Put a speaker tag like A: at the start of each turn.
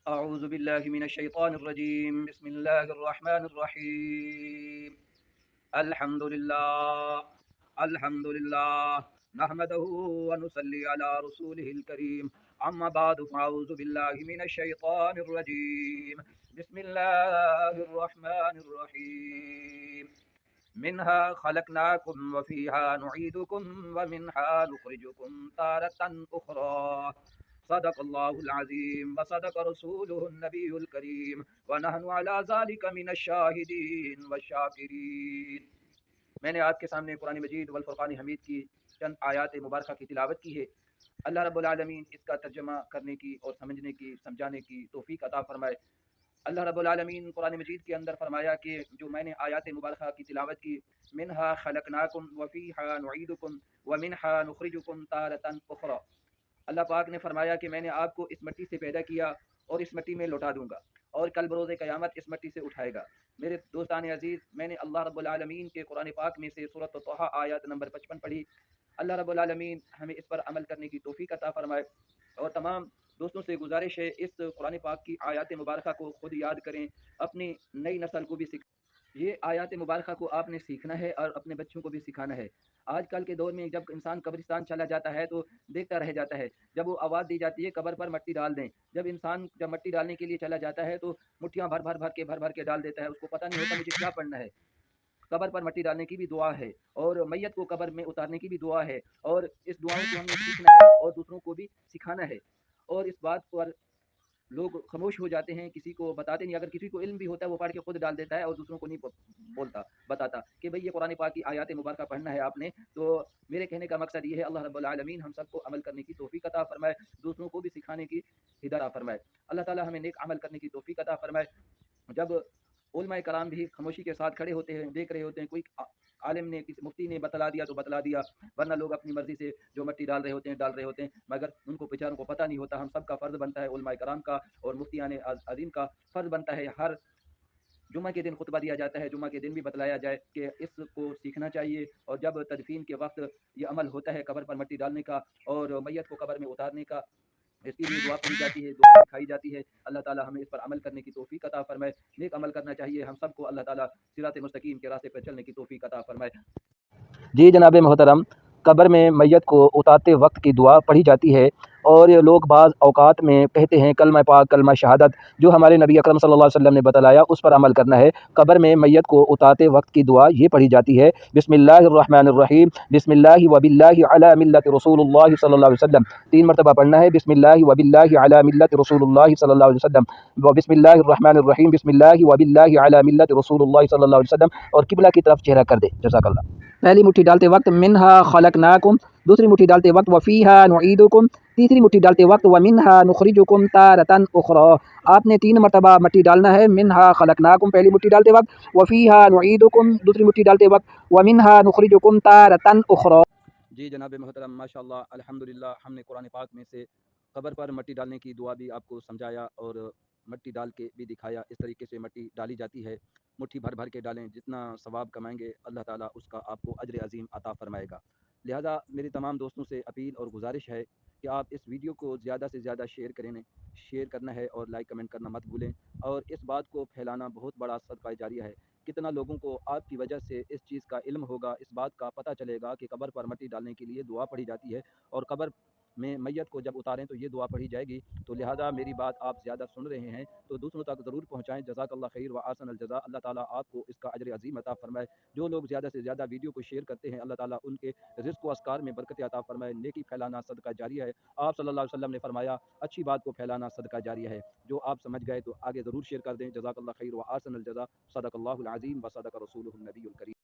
A: أعوذ بالله من الشيطان الرجيم. بسم الله الرحمن الرحيم. الحمد لله. الحمد لله نحمده ونصلي على رسوله الكريم. أما بعد فأعوذ بالله من الشيطان الرجيم. بسم الله الرحمن الرحيم. منها خلقناكم وفيها نعيدكم ومنها نخرجكم تارة أخرى. صدق الله العظيم وصدق رسوله النبي الكريم ونحن على ذلك من الشاهدين والشاكرين. میں نے آپ کے سامنے قرآن مجید والفرقان حمید کی چند آیات مبارکہ کی تلاوت کی ہے۔ اللہ رب العالمین اس کا ترجمہ کرنے کی اور سمجھنے کی سمجھانے کی توفیق عطا فرمائے۔ اللہ رب العالمین قرآن مجید کے اندر فرمایا کہ جو میں نے آیات مبارکہ کی تلاوت کی، منہا خلقناکم وفیہا نعیدکم ومنہا نخرجکم تارۃ اخری، اللہ پاک نے فرمایا کہ میں نے آپ کو اس مٹی سے پیدا کیا اور اس مٹی میں لوٹا دوں گا اور کل بروز قیامت اس مٹی سے اٹھائے گا۔ میرے دوستان عزیز، میں نے اللہ رب العالمین کے قرآن پاک میں سے سورۃ طٰہٰ آیت نمبر 55 پڑھی۔ اللہ رب العالمین ہمیں اس پر عمل کرنے کی توفیق عطا فرمائے، اور تمام دوستوں سے گزارش ہے اس قرآن پاک کی آیات مبارکہ کو خود یاد کریں، اپنی نئی نسل کو بھی سکھائیں۔ یہ آیات مبارکہ کو آپ نے سیکھنا ہے اور اپنے بچوں کو بھی سکھانا ہے۔ آج کل کے دور میں جب انسان قبرستان چلا جاتا ہے تو دیکھتا رہ جاتا ہے، جب وہ آواز دی جاتی ہے قبر پر مٹی ڈال دیں، جب انسان مٹی ڈالنے کے لیے چلا جاتا ہے تو مٹھیاں بھر کے ڈال دیتا ہے، اس کو پتہ نہیں ہوتا مجھے کیا پڑھنا ہے۔ قبر پر مٹی ڈالنے کی بھی دعا ہے، اور میت کو قبر میں اتارنے کی بھی دعا ہے، اور اس دعاؤں کو ہم نے سیکھنا ہے اور دوسروں کو بھی سکھانا ہے۔ اور اس بات پر لوگ خاموش ہو جاتے ہیں، کسی کو بتاتے نہیں۔ اگر کسی کو علم بھی ہوتا ہے وہ پڑھ کے خود ڈال دیتا ہے اور دوسروں کو نہیں بتاتا کہ بھئی یہ قرآن پاک کی آیات مبارکہ پڑھنا ہے آپ نے۔ تو میرے کہنے کا مقصد یہ ہے، اللہ رب العالمین ہم سب کو عمل کرنے کی توفیق عطا فرمائے، دوسروں کو بھی سکھانے کی ہدایت عطا فرمائے۔ اللہ تعالی ہمیں نیک عمل کرنے کی توفیق عطا فرمائے۔ جب علماء کرام بھی خاموشی کے ساتھ کھڑے ہوتے ہیں، دیکھ رہے ہوتے ہیں، کوئی عالم نے کسی مفتی نے بتلا دیا تو بتلا دیا، ورنہ لوگ اپنی مرضی سے جو مٹی ڈال رہے ہوتے ہیں، مگر ان کو بیچاروں کو پتہ نہیں ہوتا۔ ہم سب کا فرض بنتا ہے، علماء کرام کا اور مفتیان عظیم کا فرض بنتا ہے، ہر جمعہ کے دن خطبہ دیا جاتا ہے، جمعہ کے دن بھی بتلایا جائے کہ اس کو سیکھنا چاہیے۔ اور جب تدفین کے وقت یہ عمل ہوتا ہے قبر پر مٹی ڈالنے کا اور میت کو قبر میں اتارنے کا، اس کی بھی دعا پڑھی جاتی ہے، دعا سکھائی جاتی ہے۔ اللہ تعالی ہمیں اس پر عمل کرنے کی توفیق عطا فرمائے، نیک عمل کرنا چاہیے ہم سب کو۔ اللہ تعالی صراط مستقیم کے راستے پر چلنے کی توفیق عطا فرمائے۔ جی جناب محترم، قبر میں میت کو اتارتے وقت کی دعا پڑھی جاتی ہے، اور یہ لوگ بعض اوقات میں کہتے ہیں کلمہ پاک، کلمہ شہادت جو ہمارے نبی اکرم صلی اللہ علیہ وسلم نے بتلایا اس پر عمل کرنا ہے۔ قبر میں میت کو اتارتے وقت کی دعا یہ پڑھی جاتی ہے، بسم اللہ الرحمن الرحیم، بسم اللہ وباللہ علی ملت رسول اللہ صلی اللہ علیہ وسلم، 3 مرتبہ پڑھنا ہے، بسم اللہ وباللہ علی ملت رسول اللہ صلی اللہ علیہ وسلم، بسم اللہ الرحمن الرحیم، بسم اللہ وباللہ علی ملت رسول اللہ صلی اللہ علیہ وسلم، اور قبلہ کی طرف چہرہ کر دے۔ جزاک اللہ۔ پہلی مٹھی ڈالتے وقت منہا خلقناکم، دوسری مٹھی ڈالتے وقت وفیہا نعیدکم، تیسری مٹھی ڈالتے وقت ومنہا نخرجکم تارۃ اخری۔ آپ نے 3 مرتبہ مٹی ڈالنا ہے، منہا خلقناکم پہلی مٹھی ڈالتے وقت، وفیہا نعیدکم دوسری مٹھی ڈالتے وقت، ومنہا نخرجکم تارۃ اخری۔ جی جناب محترم، ماشاءاللہ، الحمدللہ، ہم نے قرآن پاک میں سے قبر پر مٹی ڈالنے کی دعا بھی آپ کو سمجھایا اور مٹی ڈال کے بھی دکھایا۔ اس طریقے سے مٹی ڈالی جاتی ہے، مٹھی بھر کے ڈالیں، جتنا ثواب کمائیں گے اللہ تعالیٰ اس کا آپ کو اجر عظیم عطا فرمائے گا۔ لہٰذا میری تمام دوستوں سے اپیل اور گزارش ہے کہ آپ اس ویڈیو کو زیادہ سے زیادہ شیئر کرنا ہے اور لائک کمنٹ کرنا مت بھولیں، اور اس بات کو پھیلانا بہت بڑا صدقہ جاریہ ہے۔ کتنا لوگوں کو آپ کی وجہ سے اس چیز کا علم ہوگا، اس بات کا پتہ چلے گا کہ قبر پر مٹی ڈالنے کے لیے دعا پڑھی جاتی ہے، اور قبر میں میت کو جب اتاریں تو یہ دعا پڑھی جائے گی۔ تو لہٰذا میری بات آپ زیادہ سن رہے ہیں تو دوسروں تک ضرور پہنچائیں۔ جزاک اللہ خیر و احسن الجزاء، اللہ تعالیٰ آپ کو اس کا اجر عظیم عطا فرمائے۔ جو لوگ زیادہ سے زیادہ ویڈیو کو شیئر کرتے ہیں اللہ تعالیٰ ان کے رزق و اسکار میں برکت عطا فرمائے۔ نیکی پھیلانا صدقہ جاریہ ہے، آپ صلی اللہ علیہ وسلم نے فرمایا اچھی بات کو پھیلانا صدقہ جاریہ ہے۔ جو آپ سمجھ گئے تو آگے ضرور شیئر کر دیں۔ جزاک اللہ خیر و احسن الجزاء، صدق اللہ العظیم و صدق رسولہ النبی الکریم۔